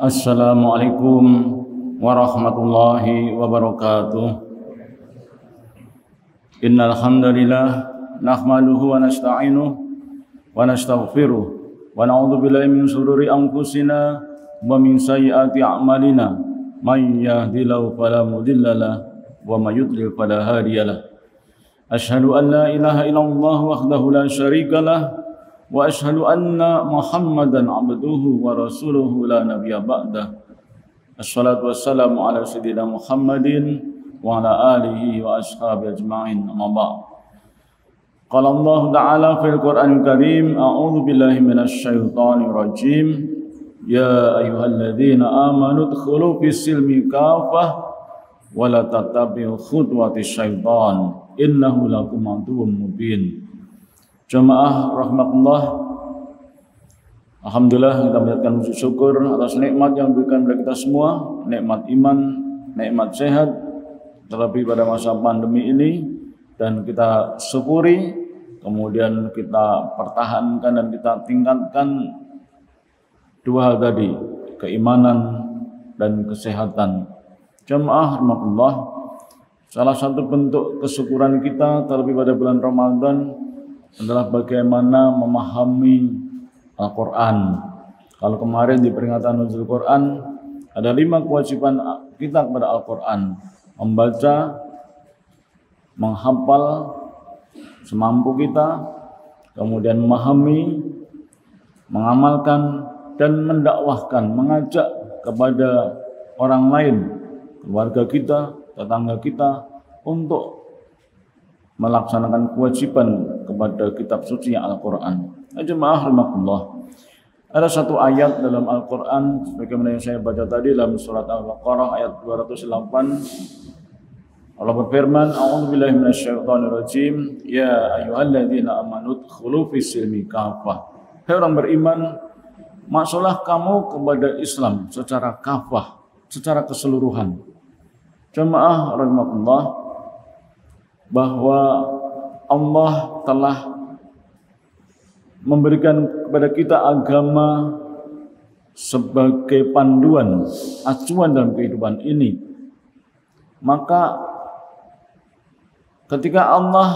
Assalamualaikum warahmatullahi wabarakatuh. Innal hamdalillah nahmaduhu wa nasta'inuhu wa nastaghfiruh wa na'udzu billahi min shururi anfusina wa min sayyiati a'malina. May yahdihillahu fala mudhillalah wa may yudlil fala hadiyalah. Asyhadu an la ilaha illallah wahdahu la syarikalah wa asyhadu anna Muhammadan abduhu wa rasuluhu la nabiyya ba'dah. Assalatu wassalamu ala sayyidina Muhammadin wa ala alihi wa ashabihi ajma'in. Amma ba'd. Qala Allah Ta'ala fil Qur'anil Karim, a'udzu billahi minasy syaithanir rajim. Ya ayyuhalladzina amanu udkhulu fis silmi kafah wa la tattabi'u khutuwatis syaitan innahu lakum aduwwun mubin. Jamaah rahmatullah, alhamdulillah kita mengucapkan syukur atas nikmat yang diberikan kepada kita semua, nikmat iman, nikmat sehat, terlebih pada masa pandemi ini, dan kita syukuri, kemudian kita pertahankan dan kita tingkatkan dua hal tadi, keimanan dan kesehatan. Jamaah rahmatullah, salah satu bentuk kesyukuran kita terlebih pada bulan Ramadan adalah bagaimana memahami Al-Quran. Kalau kemarin di peringatan Nuzul Quran ada 5 kewajiban kita kepada Al-Quran: membaca, menghafal semampu kita, kemudian memahami, mengamalkan, dan mendakwahkan, mengajak kepada orang lain, keluarga kita, tetangga kita, untuk melaksanakan kewajiban kepada kitab suci Al-Quran. Jemaah rahmatullah, ada satu ayat dalam Al-Quran sebagaimana yang saya baca tadi dalam surat Al-Baqarah ayat 208. Allah berfirman, a'udzubillahi minasyaitonirrajim, ya ayyuhalladzina amanu udkhulu fis silmi kafah. Hai orang beriman, masuklah kamu kepada Islam secara kafah, secara keseluruhan. Jemaah rahmatullah, bahwa Allah telah memberikan kepada kita agama sebagai panduan, acuan dalam kehidupan ini. Maka ketika Allah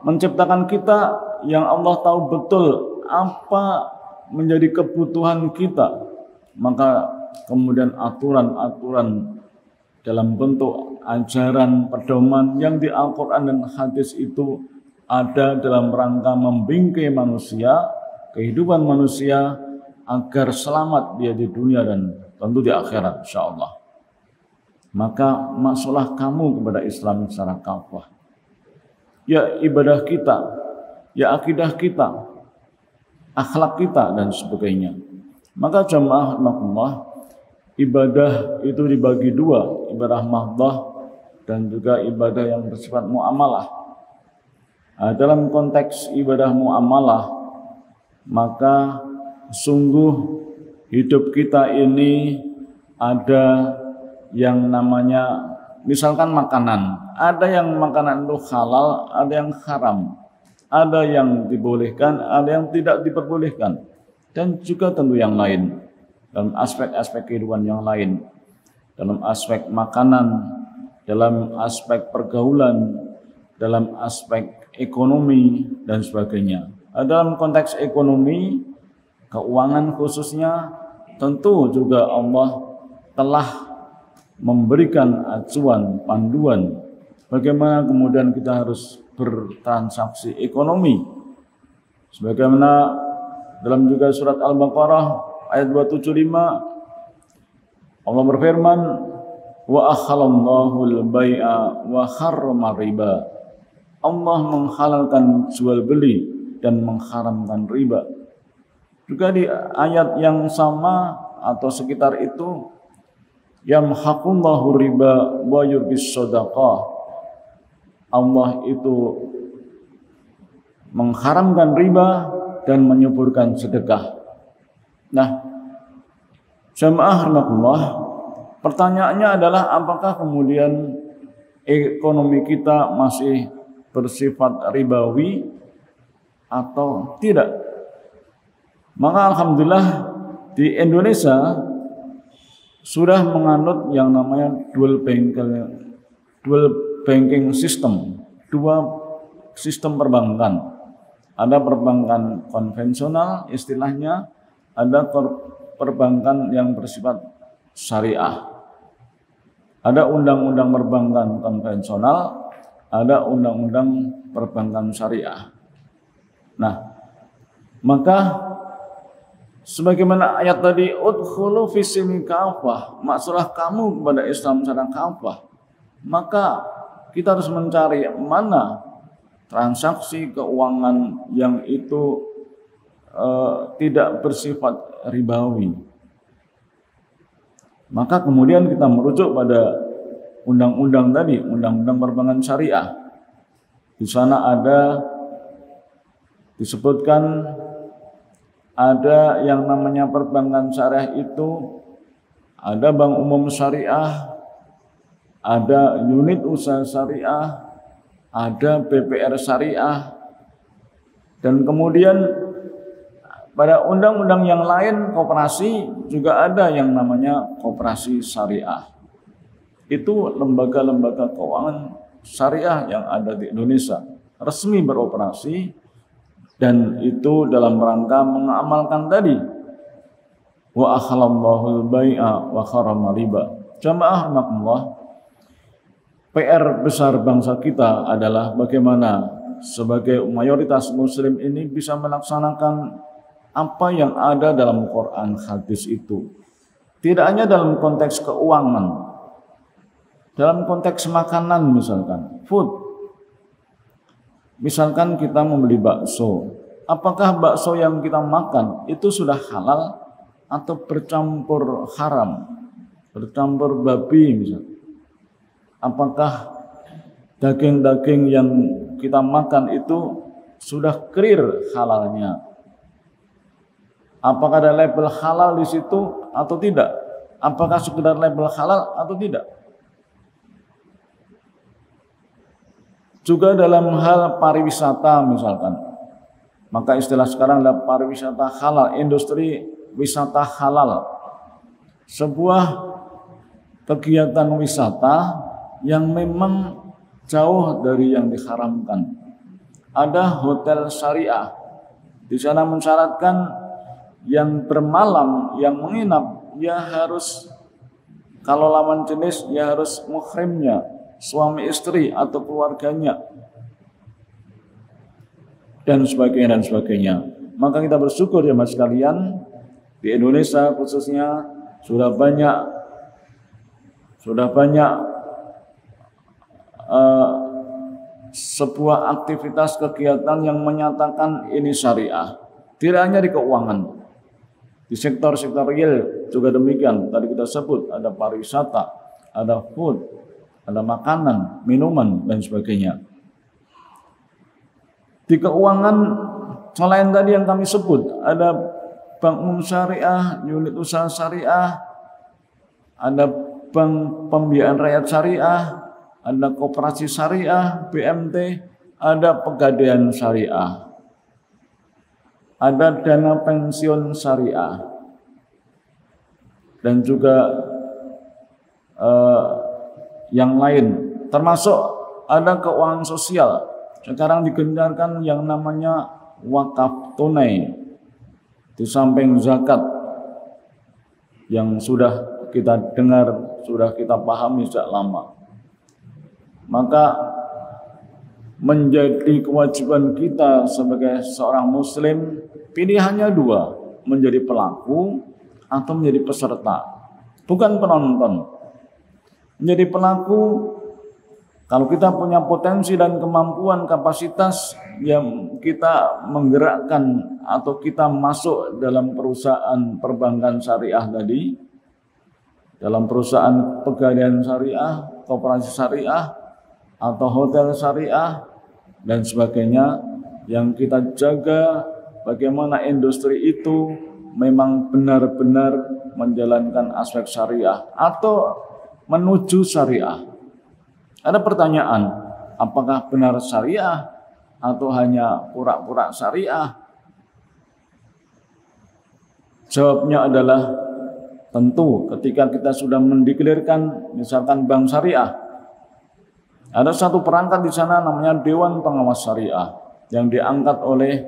menciptakan kita, yang Allah tahu betul apa menjadi kebutuhan kita, maka kemudian aturan-aturan dalam bentuk ajaran pedoman yang di Al-Quran dan hadis itu ada dalam rangka membingkai manusia, kehidupan manusia, agar selamat dia di dunia dan tentu di akhirat insyaallah. Maka masuklah kamu kepada Islam secara kafah. Ya ibadah kita, ya akidah kita, akhlak kita, dan sebagainya. Maka jamaah rahmatullah, ibadah itu dibagi dua, ibadah mahdah dan juga ibadah yang bersifat muamalah. Dalam konteks ibadah muamalah, maka sungguh hidup kita ini ada yang namanya, misalkan makanan, ada yang makanan itu halal, ada yang haram, ada yang dibolehkan, ada yang tidak diperbolehkan, dan juga tentu yang lain. Dalam aspek-aspek kehidupan yang lain, dalam aspek makanan, dalam aspek pergaulan, dalam aspek ekonomi, dan sebagainya. Dalam konteks ekonomi, keuangan khususnya, tentu juga Allah telah memberikan acuan, panduan, bagaimana kemudian kita harus bertransaksi ekonomi. Sebagaimana dalam juga surat Al-Baqarah ayat 275, Allah berfirman, wa akhalallahu al-bai'a wa harrama riba. Allah menghalalkan jual beli dan mengharamkan riba. Juga di ayat yang sama atau sekitar itu, yamhaqullahu riba wa yurbis shadaqah. Allah itu mengharamkan riba dan menyuburkan sedekah. Nah, jamaah rahmatullah, pertanyaannya adalah apakah kemudian ekonomi kita masih bersifat ribawi atau tidak? Maka alhamdulillah di Indonesia sudah menganut yang namanya dual banking system, dua sistem perbankan. Ada perbankan konvensional istilahnya, ada perbankan yang bersifat syariah. Ada undang-undang perbankan konvensional, ada undang-undang perbankan syariah. Nah, maka sebagaimana ayat tadi, udkhulu fis-silmi kafah, masuklah kamu kepada Islam secara kafah. Maka kita harus mencari mana transaksi keuangan yang itu tidak bersifat ribawi. Maka kemudian kita merujuk pada undang-undang tadi, undang-undang perbankan syariah. Di sana ada disebutkan ada yang namanya perbankan syariah itu ada bank umum syariah, ada unit usaha syariah, ada BPR syariah, dan kemudian pada undang-undang yang lain koperasi juga ada yang namanya koperasi syariah. Itu lembaga-lembaga keuangan syariah yang ada di Indonesia resmi beroperasi, dan itu dalam rangka mengamalkan tadi wa akhalallahu al-bai'a wa harrama riba. Jamaah rahimakumullah, PR besar bangsa kita adalah bagaimana sebagai mayoritas muslim ini bisa melaksanakan apa yang ada dalam Quran hadis itu. Tidak hanya dalam konteks keuangan, dalam konteks makanan misalkan, food. Misalkan kita membeli bakso, apakah bakso yang kita makan itu sudah halal atau bercampur haram, bercampur babi misalnya? Apakah daging-daging yang kita makan itu sudah clear halalnya? Apakah ada label halal di situ atau tidak? Apakah sekedar label halal atau tidak? Juga dalam hal pariwisata misalkan, maka istilah sekarang adalah pariwisata halal, industri wisata halal. Sebuah kegiatan wisata yang memang jauh dari yang diharamkan. Ada hotel syariah, di sana mensyaratkan yang bermalam, yang menginap, ya harus, kalau lawan jenis, ya harus muhrimnya, suami istri atau keluarganya, dan sebagainya dan sebagainya. Maka kita bersyukur ya mas sekalian, di Indonesia khususnya sudah banyak sebuah aktivitas kegiatan yang menyatakan ini syariah. Tidak hanya di keuangan, di sektor-sektor real juga demikian. Tadi kita sebut ada pariwisata, ada food, ada makanan, minuman, dan sebagainya. Di keuangan selain tadi yang kami sebut, ada bank umum syariah, unit usaha syariah, ada bank pembiayaan rakyat syariah, ada koperasi syariah, BMT, ada pegadaian syariah, ada dana pensiun syariah, dan juga yang lain, termasuk ada keuangan sosial. Sekarang digencarkan yang namanya wakaf tunai, di samping zakat yang sudah kita dengar, sudah kita pahami sejak lama. Maka menjadi kewajiban kita sebagai seorang muslim, pilihannya dua, menjadi pelaku atau menjadi peserta, bukan penonton. Menjadi pelaku, kalau kita punya potensi dan kemampuan, kapasitas yang kita menggerakkan atau kita masuk dalam perusahaan perbankan syariah tadi, dalam perusahaan pegadaian syariah, koperasi syariah, atau hotel syariah, dan sebagainya, yang kita jaga bagaimana industri itu memang benar-benar menjalankan aspek syariah atau menuju syariah. Ada pertanyaan, apakah benar syariah atau hanya pura-pura syariah? Jawabnya adalah tentu ketika kita sudah mendeklarasikan misalkan bank syariah, ada satu perangkat di sana namanya Dewan Pengawas Syariah yang diangkat oleh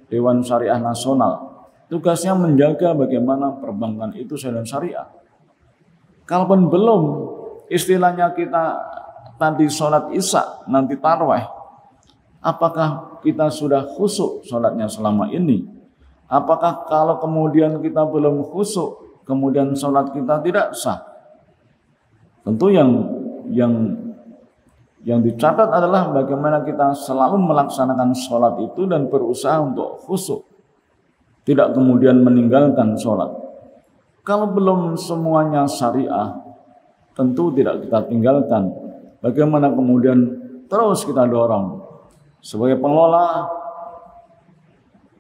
Dewan Syariah Nasional. Tugasnya menjaga bagaimana perbankan itu sesuai syariah. Kalaupun belum, istilahnya kita tadi sholat isya, nanti tarawih, apakah kita sudah khusyuk sholatnya selama ini? Apakah kalau kemudian kita belum khusyuk, kemudian sholat kita tidak sah? Tentu yang dicatat adalah bagaimana kita selalu melaksanakan sholat itu dan berusaha untuk khusyuk, tidak kemudian meninggalkan sholat. Kalau belum semuanya syariah, tentu tidak kita tinggalkan. Bagaimana kemudian terus kita dorong sebagai pengelola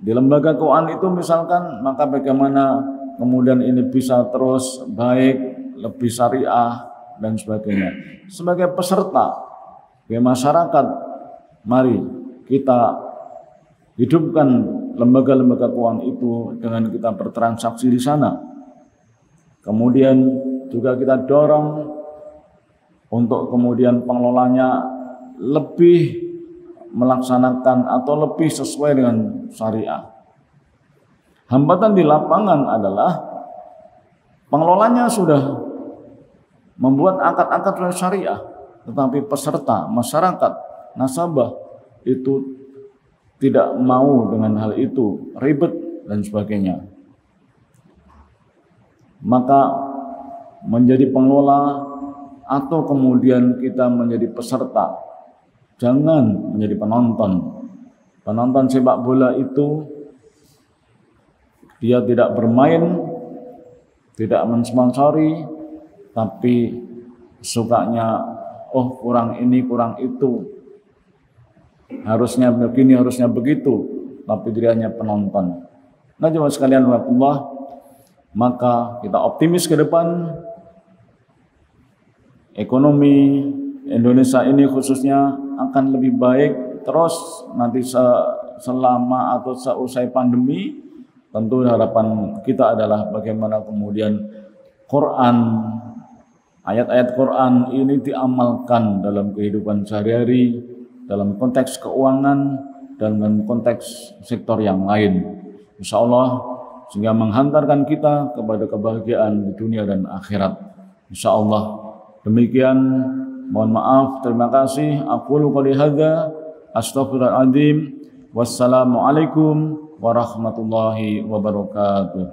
di lembaga keuangan itu misalkan, maka bagaimana kemudian ini bisa terus baik, lebih syariah dan sebagainya. Sebagai peserta, sebagai masyarakat, mari kita hidupkan lembaga-lembaga keuangan itu dengan kita bertransaksi di sana. Kemudian juga kita dorong untuk kemudian pengelolanya lebih melaksanakan atau lebih sesuai dengan syariah. Hambatan di lapangan adalah pengelolanya sudah membuat akad-akad syariah, tetapi peserta, masyarakat, nasabah itu tidak mau dengan hal itu, ribet dan sebagainya. Maka menjadi pengelola atau kemudian kita menjadi peserta, jangan menjadi penonton. Penonton sepak bola itu dia tidak bermain, tidak mensponsori, tapi sukanya oh kurang ini, kurang itu, harusnya begini, harusnya begitu, tapi dia hanya penonton. Nah, jemaah sekalian rahimakumullah, maka kita optimis ke depan ekonomi Indonesia ini khususnya akan lebih baik terus nanti selama atau seusai pandemi. Tentu harapan kita adalah bagaimana kemudian Quran, ayat-ayat Quran ini diamalkan dalam kehidupan sehari-hari, dalam konteks keuangan dan dalam konteks sektor yang lain. Insya Allah sehingga menghantarkan kita kepada kebahagiaan di dunia dan akhirat. Insya Allah. Demikian, mohon maaf, terima kasih. Aqulu qouli hadza, astaghfirullahaladzim. Wassalamualaikum warahmatullahi wabarakatuh.